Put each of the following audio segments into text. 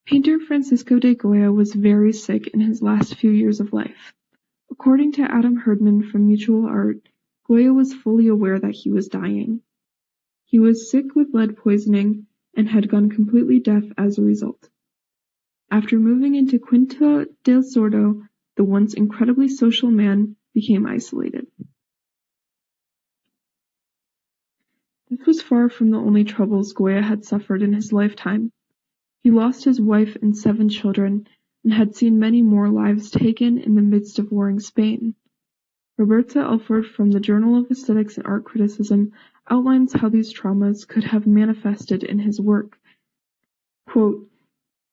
Painter Francisco de Goya was very sick in his last few years of life. According to Adam Herdman from Mutual Art, Goya was fully aware that he was dying. He was sick with lead poisoning and had gone completely deaf as a result. After moving into Quinta del Sordo, the once incredibly social man became isolated. This was far from the only troubles Goya had suffered in his lifetime. He lost his wife and 7 children, and had seen many more lives taken in the midst of warring Spain. Roberta Alford from the Journal of Aesthetics and Art Criticism outlines how these traumas could have manifested in his work. Quote,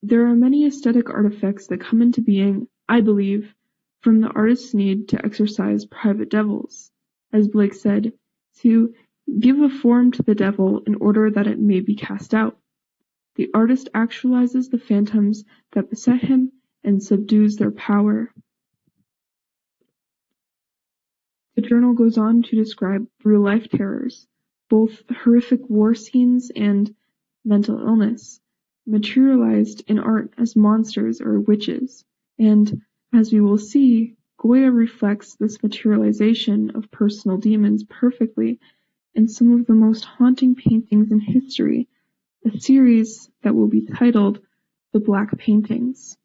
"There are many aesthetic artifacts that come into being, I believe, from the artist's need to exercise private devils, as Blake said, to give a form to the devil in order that it may be cast out. The artist actualizes the phantoms that beset him and subdues their power." The journal goes on to describe real-life terrors, both horrific war scenes and mental illness, materialized in art as monsters or witches, and, as we will see, Goya reflects this materialization of personal demons perfectly in some of the most haunting paintings in history, a series that will be titled The Black Paintings.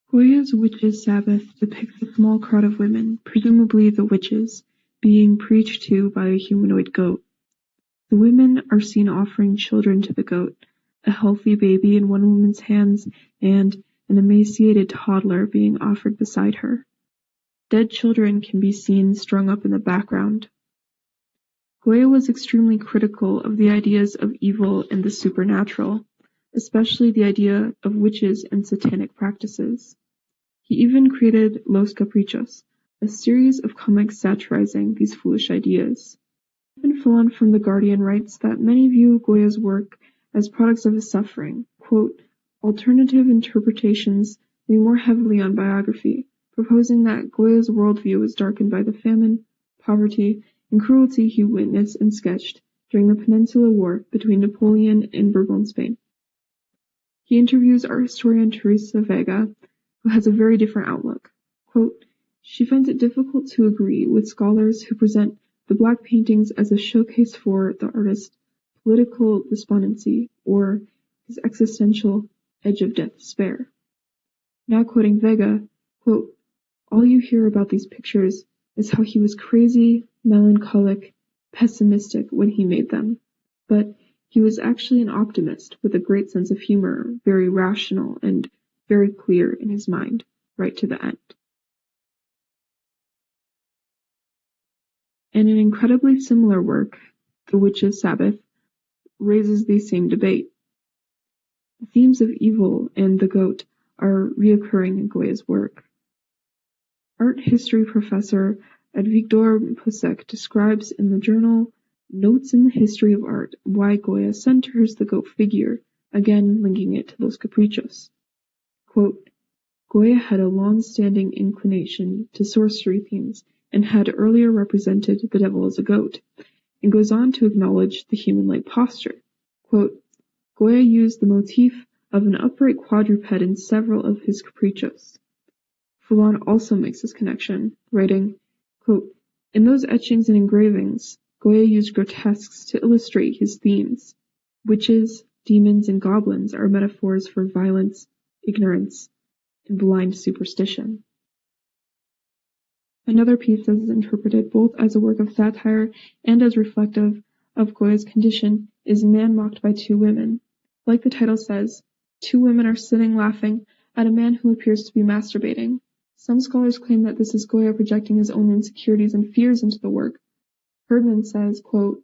Goya's Witches' Sabbath depicts a small crowd of women, presumably the witches, being preached to by a humanoid goat. The women are seen offering children to the goat, a healthy baby in one woman's hands and an emaciated toddler being offered beside her. Dead children can be seen strung up in the background. Goya was extremely critical of the ideas of evil and the supernatural, especially the idea of witches and satanic practices. He even created Los Caprichos, a series of comics satirizing these foolish ideas. Stephen Fillon from The Guardian writes that many view Goya's work as products of his suffering. Quote, "Alternative interpretations lean more heavily on biography, proposing that Goya's worldview was darkened by the famine, poverty, and cruelty he witnessed and sketched during the Peninsular War between Napoleon and Bourbon Spain." He interviews art historian Teresa Vega, who has a very different outlook. Quote, "She finds it difficult to agree with scholars who present the Black Paintings as a showcase for the artist's political despondency or his existential edge-of-death despair." Now quoting Vega, quote, "All you hear about these pictures is how he was crazy, melancholic, pessimistic when he made them. But he was actually an optimist with a great sense of humor, very rational and very clear in his mind, right to the end." And an incredibly similar work, The Witches' Sabbath, raises the same debate. The themes of evil and the goat are reoccurring in Goya's work. Art history professor Edvigdor Pusek describes in the journal Notes in the History of Art why Goya centers the goat figure, again linking it to Los Caprichos. Quote, "Goya had a long-standing inclination to sorcery themes and had earlier represented the devil as a goat," and goes on to acknowledge the human-like posture. Quote, "Goya used the motif of an upright quadruped in several of his caprichos." Fillon also makes this connection, writing, quote, "In those etchings and engravings, Goya used grotesques to illustrate his themes. Witches, demons, and goblins are metaphors for violence, ignorance, and blind superstition." Another piece that is interpreted both as a work of satire and as reflective of Goya's condition is Man Mocked by Two Women. Like the title says, 2 women are sitting laughing at a man who appears to be masturbating. Some scholars claim that this is Goya projecting his own insecurities and fears into the work. Herdman says, quote,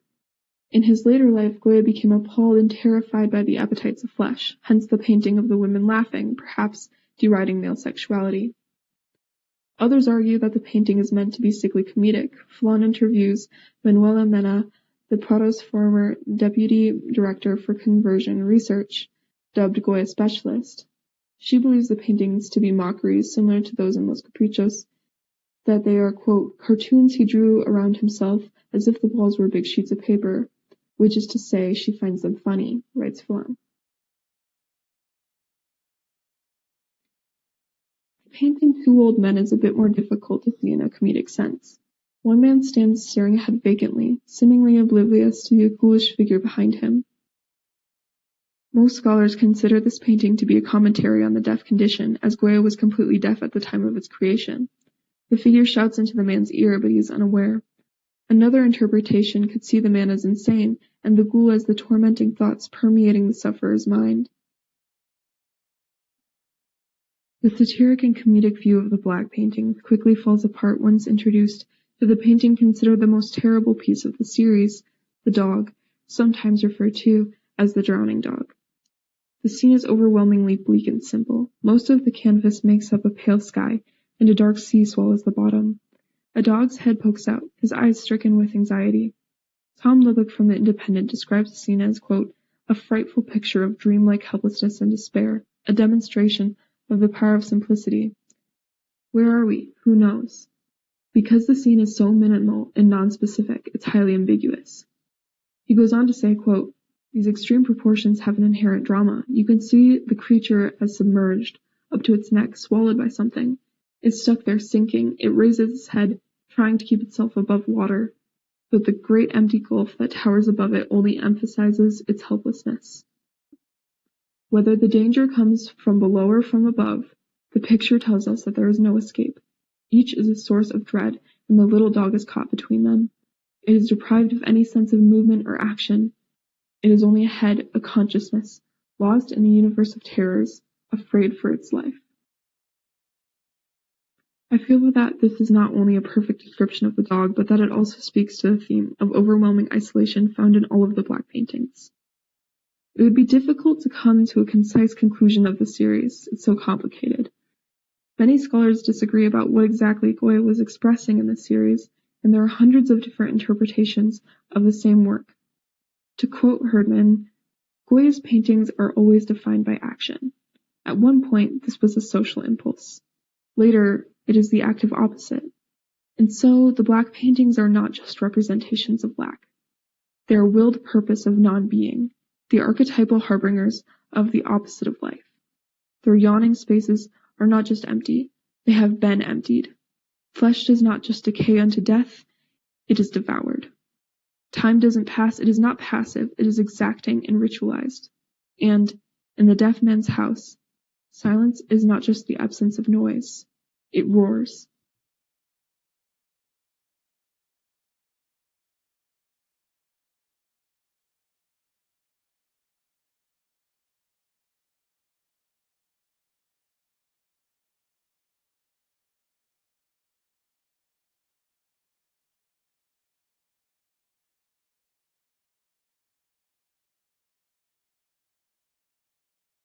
"In his later life, Goya became appalled and terrified by the appetites of flesh, hence the painting of the women laughing, perhaps deriding male sexuality." Others argue that the painting is meant to be sickly comedic. Fillon interviews Manuela Mena, the Prado's former deputy director for conversion research, dubbed Goya specialist. She believes the paintings to be mockeries similar to those in Los Caprichos, that they are, quote, "cartoons he drew around himself as if the walls were big sheets of paper," which is to say she finds them funny, writes Fillon. painting two old men is a bit more difficult to see in a comedic sense. One man stands staring ahead vacantly, seemingly oblivious to the ghoulish figure behind him. Most scholars consider this painting to be a commentary on the deaf condition, as Goya was completely deaf at the time of its creation. The figure shouts into the man's ear, but he is unaware. Another interpretation could see the man as insane, and the ghoul as the tormenting thoughts permeating the sufferer's mind. The satiric and comedic view of the black paintings quickly falls apart once introduced to the painting considered the most terrible piece of the series, the dog, sometimes referred to as the drowning dog. The scene is overwhelmingly bleak and simple. Most of the canvas makes up a pale sky, and a dark sea swallows the bottom. A dog's head pokes out, his eyes stricken with anxiety. Tom Lubbock from The Independent describes the scene as, quote, a frightful picture of dreamlike helplessness and despair, a demonstration of the power of simplicity. Where are we? Who knows? Because the scene is so minimal and non-specific, it's highly ambiguous. He goes on to say, quote, these extreme proportions have an inherent drama. You can see the creature as submerged, up to its neck, swallowed by something. It's stuck there sinking. It raises its head, trying to keep itself above water, but the great empty gulf that towers above it only emphasizes its helplessness. Whether the danger comes from below or from above, the picture tells us that there is no escape. Each is a source of dread, and the little dog is caught between them. It is deprived of any sense of movement or action. It is only a head, a consciousness, lost in a universe of terrors, afraid for its life. I feel that this is not only a perfect description of the dog, but that it also speaks to the theme of overwhelming isolation found in all of the black paintings. It would be difficult to come to a concise conclusion of the series. It's so complicated. Many scholars disagree about what exactly Goya was expressing in this series, and there are hundreds of different interpretations of the same work. To quote Herdman, Goya's paintings are always defined by action. At one point, this was a social impulse. Later, it is the active opposite. And so, the black paintings are not just representations of black. They are willed purpose of non-being, the archetypal harbingers of the opposite of life. Their yawning spaces are not just empty, they have been emptied. Flesh does not just decay unto death, it is devoured. Time doesn't pass, it is not passive, it is exacting and ritualized. And, in the deaf man's house, silence is not just the absence of noise, it roars.